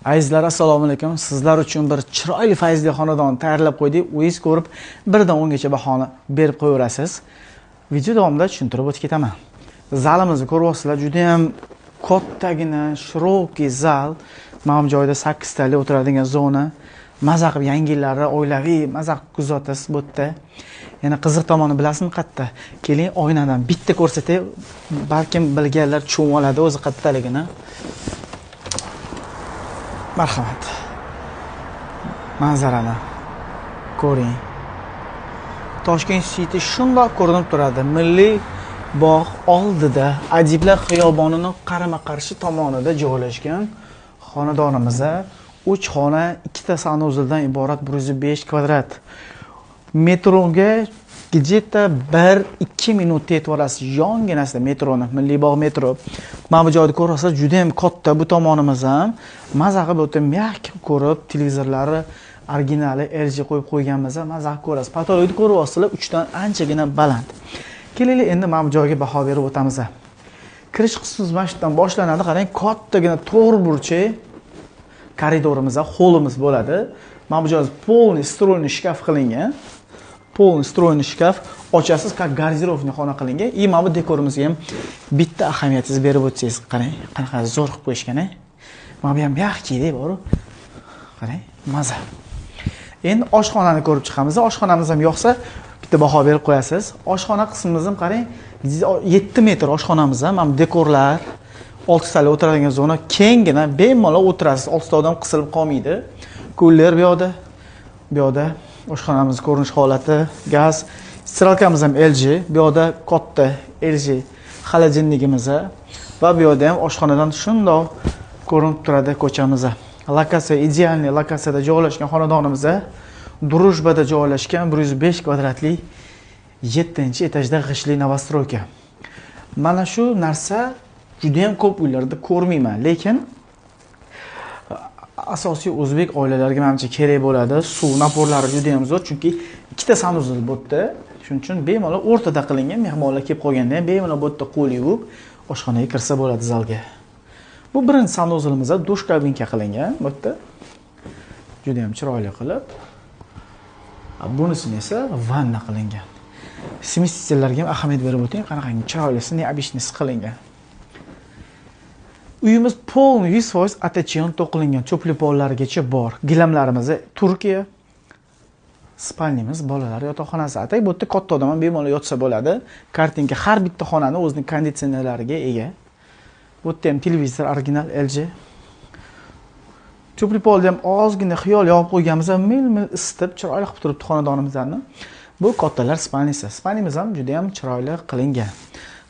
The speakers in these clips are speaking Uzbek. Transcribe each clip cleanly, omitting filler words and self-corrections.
Azizlar, assalomu alaykum. Sizlar uchun bir chiroyli fayzli xonadon tayyorlab qo'ydik. O'zingiz ko'rib, 1 dan 10 gacha bahoni berib qo'yaverasiz. Video davomida tushuntirib o'tib ketaman. Zalimizni ko'ryapsizlar, juda ham kattagina, shiroki zal. Mana bu joyda 8 tali o'tiradigan zona. Maza qilib yangi yillarda oilaviy maza qilib kuzatasiz bu yerda. Yana qiziq tomoni bilasizmi qayerda? Keling, oynadan bitta ko'rsatay. Balkim bilganlar tushunib oladi o'zi qayerdaligini. Marhamat. Manzarani ko'ring. Toshkent City shundoq ko'rinib turadi. Milliy bog' oldida, Adiblar xiyobonining qarama-qarshi tomonida joylashgan xonadonimizda 3 xona, 2 ta sanuzildan iborat 105 kvadrat. Metroga где-то 1-2 minutda yetib olasiz. Yonginasida metroni, Milliy bog' metro. Mana bu joyni ko'rasiz, juda ham katta bu tomonimiz ham. Maza qilib o'ta myak ko'rib, televizorlari originali LG qo'yib qo'yganmiz, maza qilib ko'rasiz. Patologni ko'ryapsizlar, 3 dan anchagina baland. Kelaylik, endi mana bu joyga baho berib o'tamiz. Kirish qismimiz mana shu yerdan boshlanadi. Qarang, kattagina to'rt burchak koridorimiz, holimiz bo'ladi. Mana bu joy полный стройный shkaf qilingan. Полный стройный shkaf, ochasiz, как garderobni xona qilingan. И mana bu dekorimizga ham bitta ahamiyatingiz berib o'tsangiz, qarang, qanaqa zo'r qilib qo'yishgan-a. Mana bu ham yaxshiydi, bor-ku. Qarang, maza. Endi oshxonani ko'rib chiqamiz. Oshxonamiz ham yoqsa, bitta baho berib qo'yasiz. Oshxona qismimiz ham qarang, 7 metr oshxonamiz ham, mana bu dekorlar, 6 tali o'tiradigan zona, kengina, bemalol o'tirasiz. 6 ta odam qisilib qolmaydi. Ko'llar bu yoqda. Bu yoqda oshxonamiz ko'rinish holati, gaz, stiralkamiz ham LG, bu yoqda katta LG xolodilnikimiz va bu yoqda ham oshxonadan shundoq ko'rinib turadi ko'chamiz. Lokatsiya idealniy lokatsiyada joylashgan xonadonimiz, Drujbada joylashgan 105 kvadratli 7-etajda g'ishli novostroyka. Mana shu narsa juda ham ko'p uylarda ko'rmayman, lekin asosiy o'zbek oilalariga menimcha kerak bo'ladi. Suv naporlari juda ham zo'r, chunki ikkita sanuzil bu yerda. Shuning uchun bemalol o'rtada qilingan, mehmonlar kelib qolganda ham bemalol bu yerda qo'l yuvib oshxonaga kirsa bo'ladi zalga. Bu birinchi sanuzilimizda dush kabinka qilingan bu yerda. Juda ham chiroyli qilib. Bunisini esa vanna qilingan. Smesителlarga ham ahamiyat berib o'ting, qanaqa chiroylisi, neobычный qilingan. Uyimiz полный 100% attachyon to'qilingan, cho'pli pollargacha bor. Gilamlarimiz Turkiya. Spalnimiz bolalar yotoqxonasi. Atay bu yerda katta odam ham bemalol yotsa bo'ladi. Kartinka har bitta xonani o'zining konditsionerlariga ega. Bu yerda ham televizor original LG. Cho'pli polda ham ozgina xiyol yopib qo'yganmiz, mil-mil isitib chiroyli qilib turibdi xonadonimizni. Bu kattalar spalnisi. Spalnimiz ham juda ham chiroyli qilingan.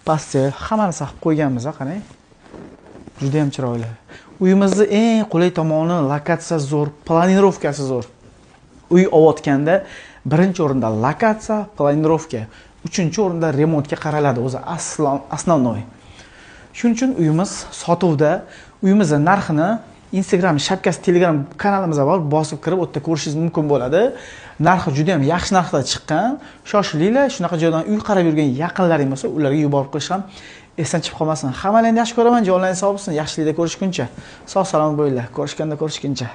Pastel hamma narsa qilib qo'yganmiz, qarang. Juda ham chiroyli. Uyimizning eng qulay tomoni lokatsiya zo'r, planirovkasi zo'r. Uy olayotganda birinchi o'rinda lokatsiya, planirovka, uchinchi o'rinda remontga qaraladi, o'zi asosiy. Shuning uchun uyimiz sotuvda. Uyimizning narxini Instagram shapkasi Telegram kanalimizga bor, bosib kirib o'tda ko'rishingiz mumkin bo'ladi. Narxi juda ham yaxshi narxda chiqqan. Shoshilinglar, shunaqa joydan uy qarab yurgan yaqinlaring bo'lsa, ularga yuborib qo'yish ham esdan chiqib qolmasin. Hammalarni yaxshi ko'raman, jonlaringiz sog' bo'lsin, yaxshilikda ko'rishguncha. Sog' salomat bo'linglar. Ko'rishganda ko'rishguncha.